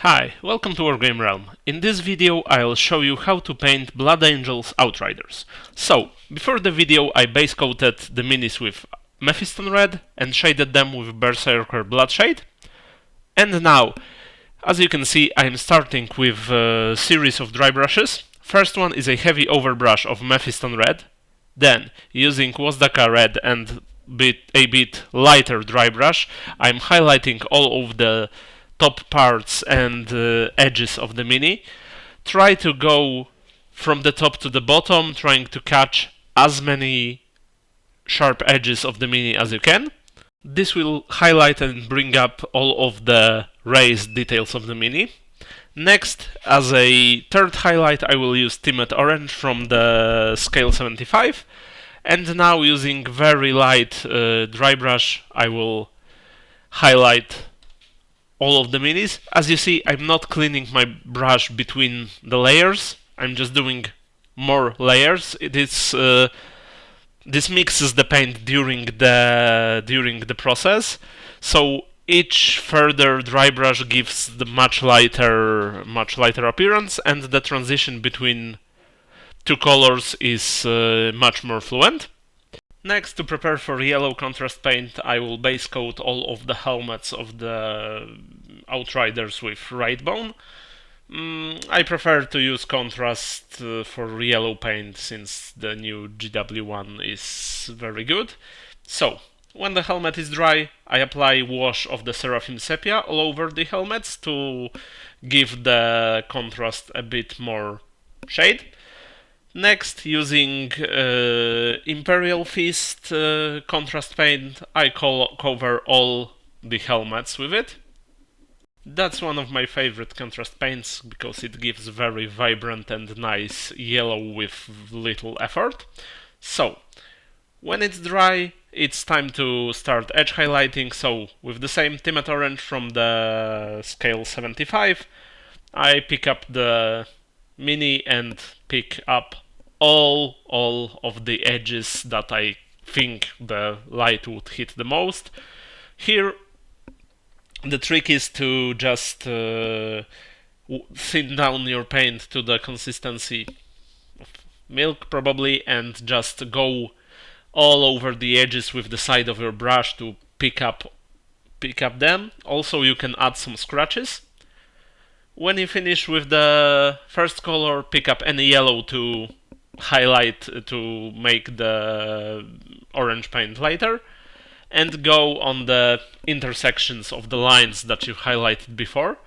Hi, welcome to our game realm. In this video I'll show you how to paint Blood Angels Outriders. So, before the video I base coated the minis with Mephiston Red and shaded them with Berserker Bloodshade. And now, as you can see, I'm starting with a series of dry brushes. First one is a heavy overbrush of Mephiston Red. Then, using Wazdakka Red and a bit lighter dry brush, I'm highlighting all of the top parts and edges of the mini. Try to go from the top to the bottom, trying to catch as many sharp edges of the mini as you can. This will highlight and bring up all of the raised details of the mini. Next, as a third highlight, I will use Timat Orange from the scale 75. And now, using very light dry brush, I will highlight all of the minis. As you see, I'm not cleaning my brush between the layers. I'm just doing more layers. This mixes the paint during the process. So each further dry brush gives the much lighter appearance, and the transition between two colors is much more fluent. Next, to prepare for yellow contrast paint, I will base coat all of the helmets of the Outriders with Wraithbone. I prefer to use contrast for yellow paint since the new GW1 is very good. So, when the helmet is dry, I apply wash of the Seraphim Sepia all over the helmets to give the contrast a bit more shade. Next, using Imperial Fist contrast paint, I cover all the helmets with it. That's one of my favorite contrast paints because it gives very vibrant and nice yellow with little effort. So, when it's dry, it's time to start edge highlighting. So, with the same Timat Orange from the scale 75, I pick up the mini and pick up all of the edges that I think the light would hit the most. Here, the trick is to just thin down your paint to the consistency of milk, probably, and just go all over the edges with the side of your brush to pick up them. Also, you can add some scratches. When you finish with the first color, pick up any yellow to highlight to make the orange paint lighter, and go on the intersections of the lines that you highlighted before.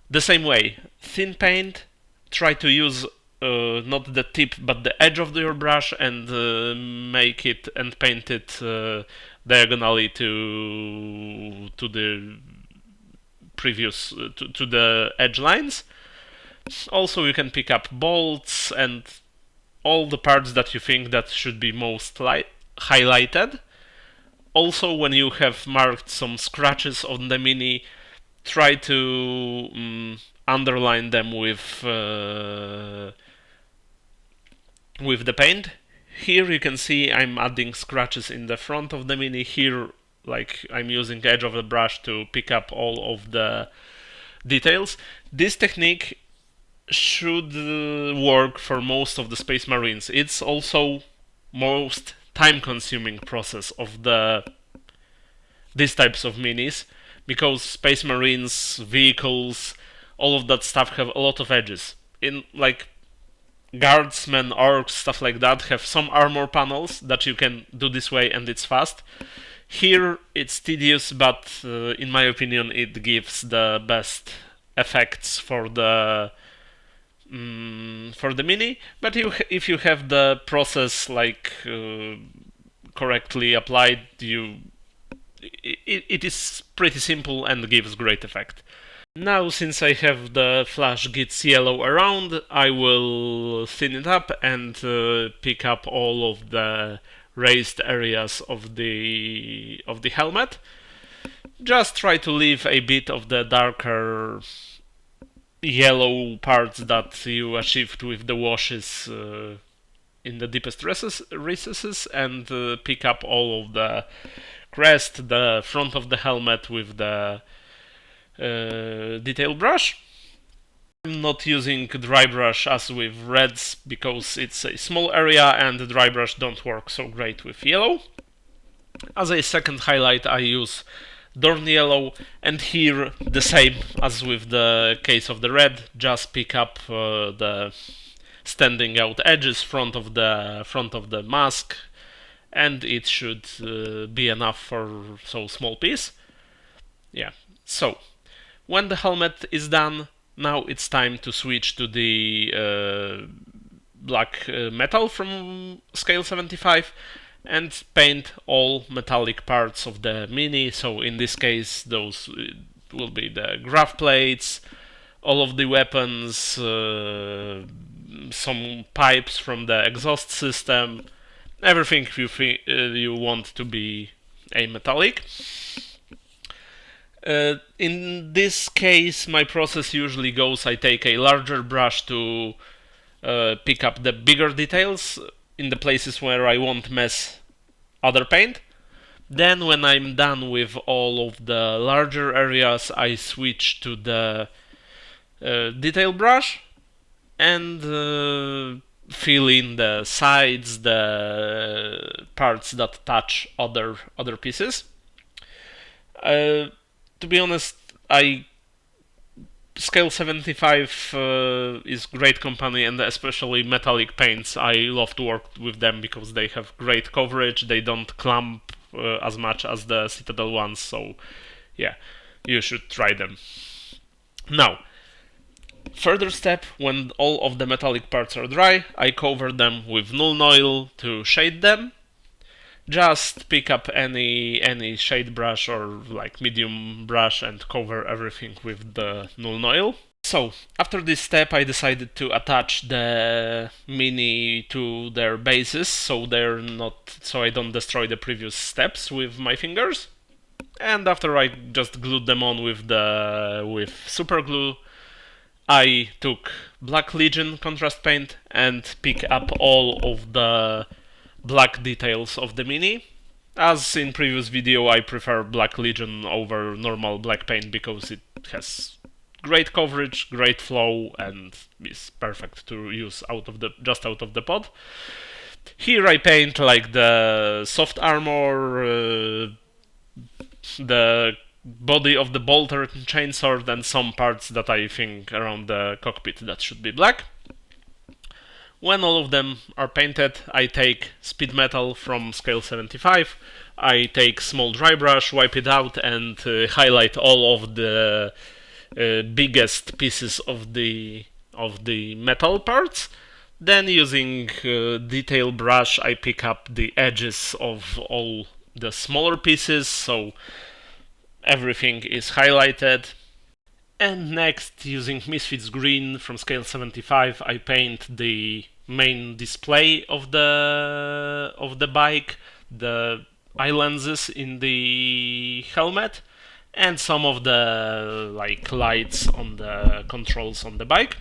The same way, thin paint, try to use not the tip but the edge of your brush and make it and paint it diagonally to the previous to the edge lines. Also, you can pick up bolts and all the parts that you think that should be most highlighted. Also, when you have marked some scratches on the mini, try to underline them with the paint. Here you can see I'm adding scratches in the front of the mini. Here, like, I'm using the edge of the brush to pick up all of the details. This technique should work for most of the Space Marines. It's also most time-consuming process of these types of minis, because Space Marines, vehicles, all of that stuff have a lot of edges. In like guardsmen, orcs, stuff like that have some armor panels that you can do this way and it's fast. Here it's tedious, but in my opinion it gives the best effects for the mini. But if you have the process like correctly applied, it is pretty simple and gives great effect. Now, since I have the flash Gitz yellow around, I will thin it up and pick up all of the raised areas of the helmet. Just try to leave a bit of the darker yellow parts that you achieved with the washes in the deepest recesses, and pick up all of the crest, the front of the helmet with the detail brush. I'm not using dry brush as with reds because it's a small area and dry brush don't work so great with yellow. As a second highlight I use Dorn Yellow, and here the same as with the case of the red, just pick up the standing out edges front of the mask, and it should be enough for so small piece. Yeah. So when the helmet is done, now it's time to switch to the black metal from scale 75 and paint all metallic parts of the mini. So in this case those will be the graph plates, all of the weapons, some pipes from the exhaust system, everything you want to be a metallic. In this case my process usually goes, I take a larger brush to pick up the bigger details in the places where I won't mess other paint. Then when I'm done with all of the larger areas, I switch to the detail brush and fill in the sides, the parts that touch other pieces. To be honest, Scale 75 is great company, and especially metallic paints. I love to work with them because they have great coverage. They don't clump as much as the Citadel ones, so yeah, you should try them. Now, further step, when all of the metallic parts are dry, I cover them with Nuln Oil to shade them. Just pick up any shade brush or like medium brush and cover everything with the Nuln Oil. So after this step I decided to attach the mini to their bases so I don't destroy the previous steps with my fingers. And after I just glued them on with super glue, I took Black Legion contrast paint and pick up all of the black details of the mini. As in previous video, I prefer Black Legion over normal black paint because it has great coverage, great flow, and is perfect to use just out of the pod. Here I paint like the soft armor, the body of the bolter and chainsword, and some parts that I think around the cockpit that should be black. When all of them are painted, I take speed metal from scale 75, I take small dry brush, wipe it out, and highlight all of the biggest pieces of the metal parts. Then using detail brush, I pick up the edges of all the smaller pieces, so everything is highlighted. And next, using Misfits Green from scale 75, I paint the main display of the bike, the eye lenses in the helmet, and some of the lights on the controls on the bike.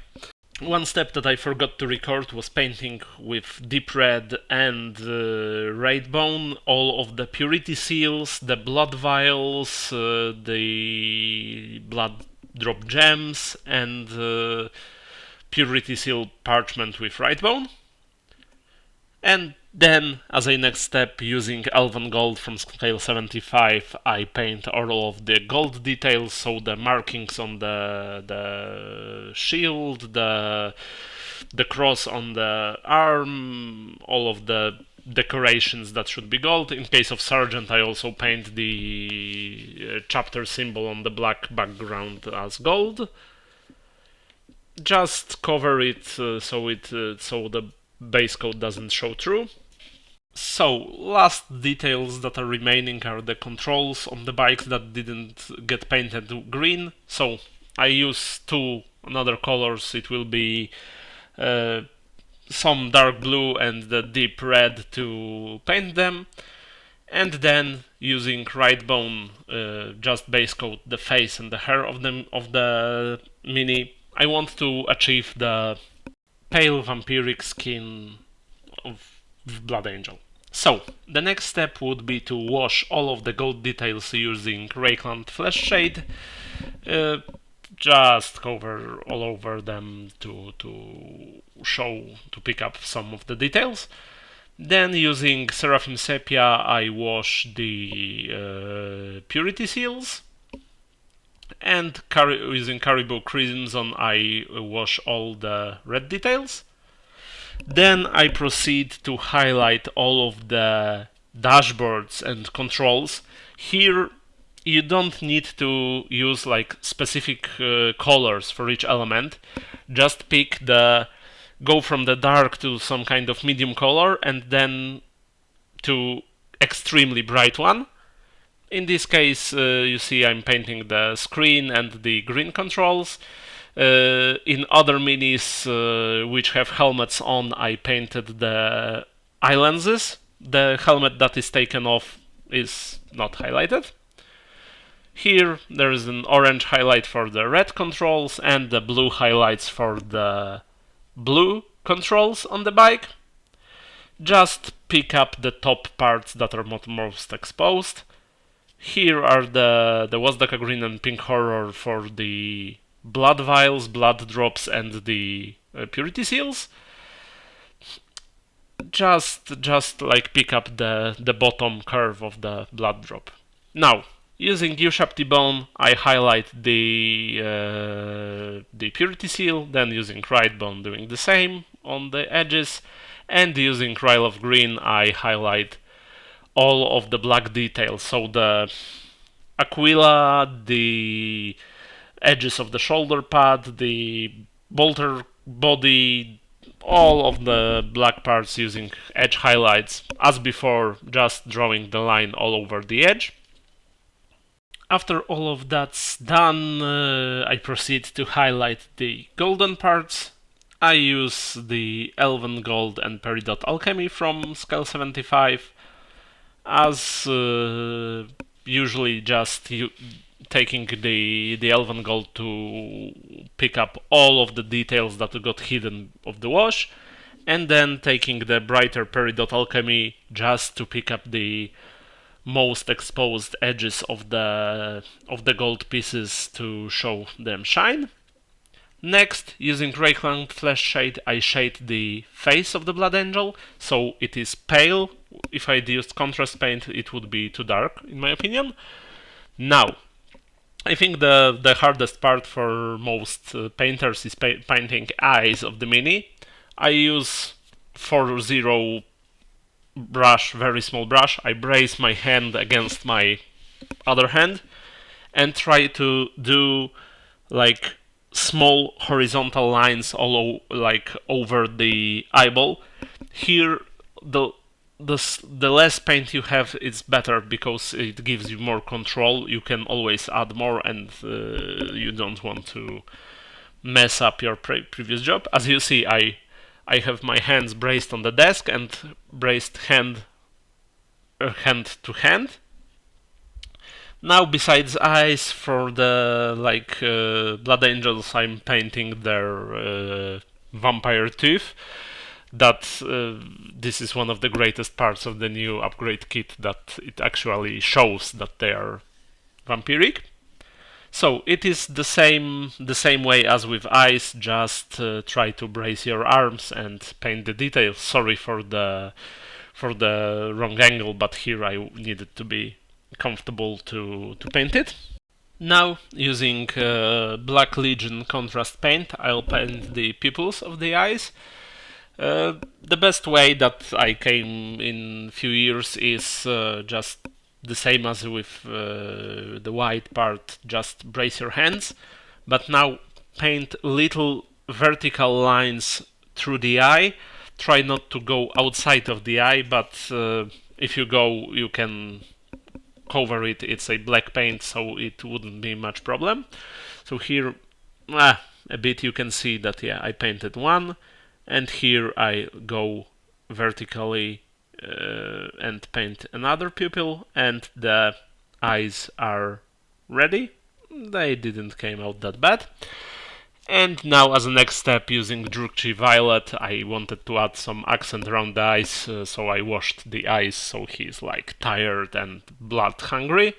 One step that I forgot to record was painting with deep red and Wraithbone all of the purity seals, the blood vials, the blood drop gems, and purity seal parchment with Wraithbone. And then, as a next step, using Elven Gold from scale 75, I paint all of the gold details, so the markings on the shield, the cross on the arm, all of the decorations that should be gold. In case of Sergeant, I also paint the chapter symbol on the black background as gold. Just cover it so the base coat doesn't show through. So, last details that are remaining are the controls on the bikes that didn't get painted green. So, I use two another colors. It will be some dark blue and the deep red to paint them. And then, using Wraithbone, just base coat the face and the hair of the mini. I want to achieve the pale vampiric skin of Blood Angel. So, the next step would be to wash all of the gold details using Reikland Fleshshade. just cover all over them to pick up some of the details. Then using Seraphim Sepia, I wash the purity seals, and using Caribou Crimson, I wash all the red details. Then I proceed to highlight all of the dashboards and controls. Here you don't need to use like specific colors for each element. Just go from the dark to some kind of medium color and then to extremely bright one. In this case, you see I'm painting the screen and the green controls. In other minis which have helmets on, I painted the eye lenses. The helmet that is taken off is not highlighted. Here there is an orange highlight for the red controls and the blue highlights for the blue controls on the bike. Just pick up the top parts that are most exposed. Here are the Wazdakka Green and Pink Horror for the blood vials, blood drops, and the purity seals. Just like pick up the bottom curve of the blood drop. Now, using Ushabti Bone, I highlight the purity seal, then using Wraithbone doing the same on the edges, and using Rlyeh Green, I highlight all of the black details. So the Aquila, the edges of the shoulder pad, the bolter body, all of the black parts using edge highlights. As before, just drawing the line all over the edge. After all of that's done, I proceed to highlight the golden parts. I use the Elven Gold and Peridot Alchemy from Scale 75, as usually just taking the Elven Gold to pick up all of the details that got hidden of the wash, and then taking the brighter Peridot Alchemy just to pick up the most exposed edges of the gold pieces to show them shine. Next, using Reikland Fleshshade, I shade the face of the Blood Angel, so it is pale. If I'd used contrast paint, it would be too dark, in my opinion. Now, I think the hardest part for most painters is painting eyes of the mini. I use 4-0 brush, very small brush. I brace my hand against my other hand and try to do like small horizontal lines all like over the eyeball. Here the less paint you have, it's better because it gives you more control. You can always add more, and you don't want to mess up your previous job. As you see, I have my hands braced on the desk and braced hand to hand. Now, besides eyes, for the Blood Angels, I'm painting their vampire tooth. That this is one of the greatest parts of the new upgrade kit, that it actually shows that they are vampiric. So it is the same way as with eyes. Just try to brace your arms and paint the details. Sorry for the wrong angle, but here I needed to be comfortable to paint it. Now, using Black Legion contrast paint, I'll paint the pupils of the eyes. The best way that I came in few years is just the same as with the white part, just brace your hands, but now paint little vertical lines through the eye. Try not to go outside of the eye, but if you go, you can cover it. It's a black paint, so it wouldn't be much problem. So here, a bit you can see that, yeah, I painted one, and here I go vertically and paint another pupil, and the eyes are ready. They didn't came out that bad. And now, as a next step, using Drukchi Violet, I wanted to add some accent around the eyes, so I washed the eyes so he's like tired and blood hungry.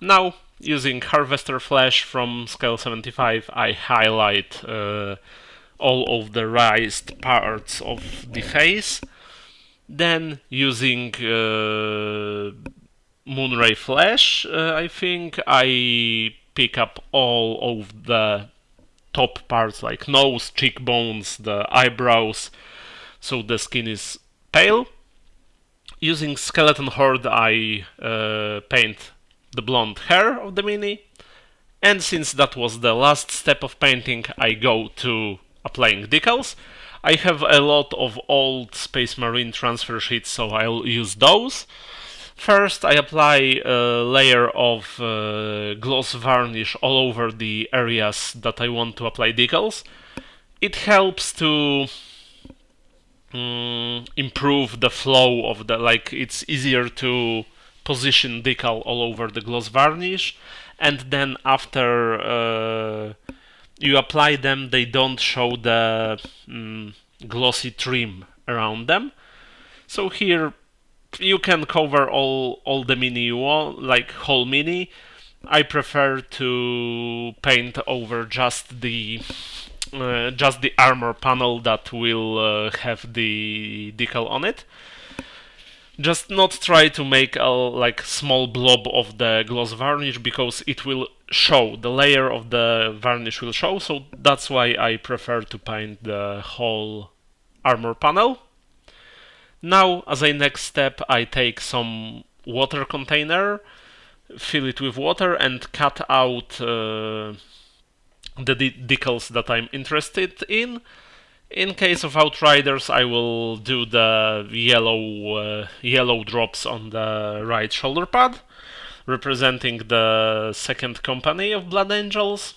Now, using Harvester Flesh from scale 75, I highlight all of the raised parts of the face. Then using Moonray Flesh, I think I pick up all of the top parts like nose, cheekbones, the eyebrows, so the skin is pale. Using Skeleton Horde, I paint the blonde hair of the mini. And since that was the last step of painting, I go to applying decals. I have a lot of old Space Marine transfer sheets, so I'll use those. First, I apply a layer of gloss varnish all over the areas that I want to apply decals. It helps to improve the flow of the, like, it's easier to position decal all over the gloss varnish, and then after you apply them, they don't show the glossy trim around them. So here you can cover all the mini you want, like whole mini. I prefer to paint over just the armor panel that will have the decal on it. Just not try to make a like small blob of the gloss varnish, because it will show, the layer of the varnish will show, so that's why I prefer to paint the whole armor panel. Now, as a next step, I take some water container, fill it with water, and cut out the decals that I'm interested in. In case of Outriders, I will do the yellow drops on the right shoulder pad, representing the second company of Blood Angels,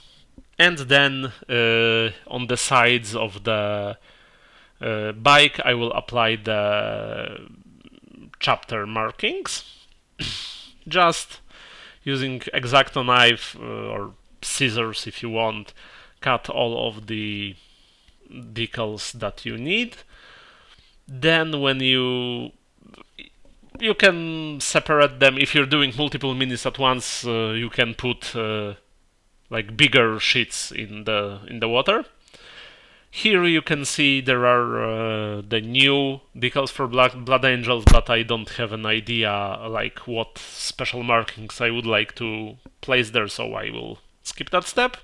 and then on the sides of the bike I will apply the chapter markings. Just using X-Acto knife or scissors if you want, cut all of the decals that you need. Then when you can separate them. If you're doing multiple minis at once, you can put like bigger sheets in the water. Here you can see there are the new decals for Blood Angels, but I don't have an idea like what special markings I would like to place there, so I will skip that step.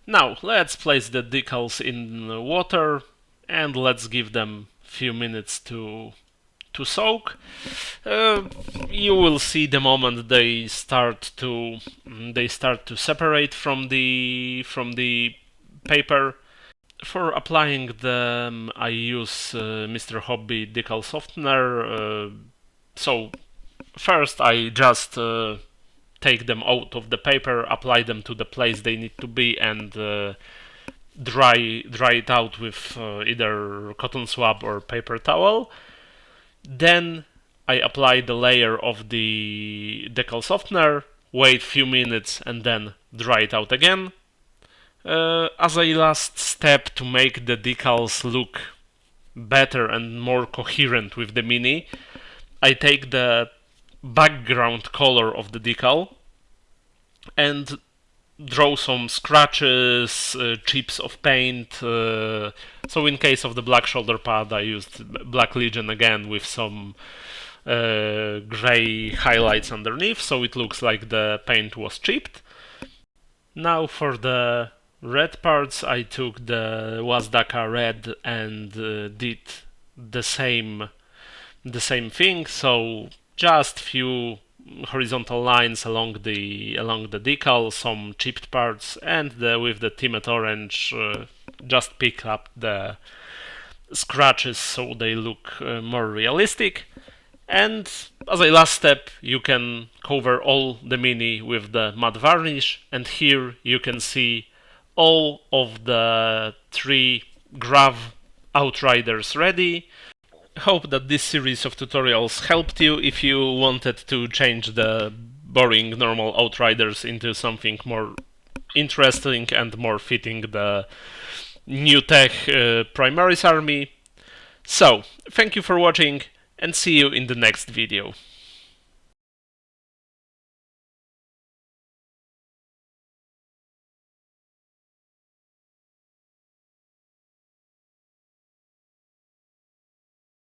Now let's place the decals in water and let's give them a few minutes to soak. You will see the moment they start to separate from the paper. For applying them, I use Mr. Hobby decal softener. So first I just take them out of the paper, apply them to the place they need to be, and dry it out with either cotton swab or paper towel. Then I apply the layer of the decal softener, wait a few minutes, and then dry it out again. As a last step to make the decals look better and more coherent with the mini, I take the background color of the decal and draw some scratches, chips of paint. So in case of the black shoulder pad, I used Black Legion again with some gray highlights underneath, so it looks like the paint was chipped. Now for the red parts, I took the Wazdakka Red and did the same thing. So just few horizontal lines along the decal, some chipped parts, and with the Timat Orange just pick up the scratches so they look more realistic. And as a last step, you can cover all the mini with the matte varnish, and here you can see all of the 3 Grav Outriders ready. Hope that this series of tutorials helped you if you wanted to change the boring normal Outriders into something more interesting and more fitting the new tech Primaris army. So, thank you for watching and see you in the next video.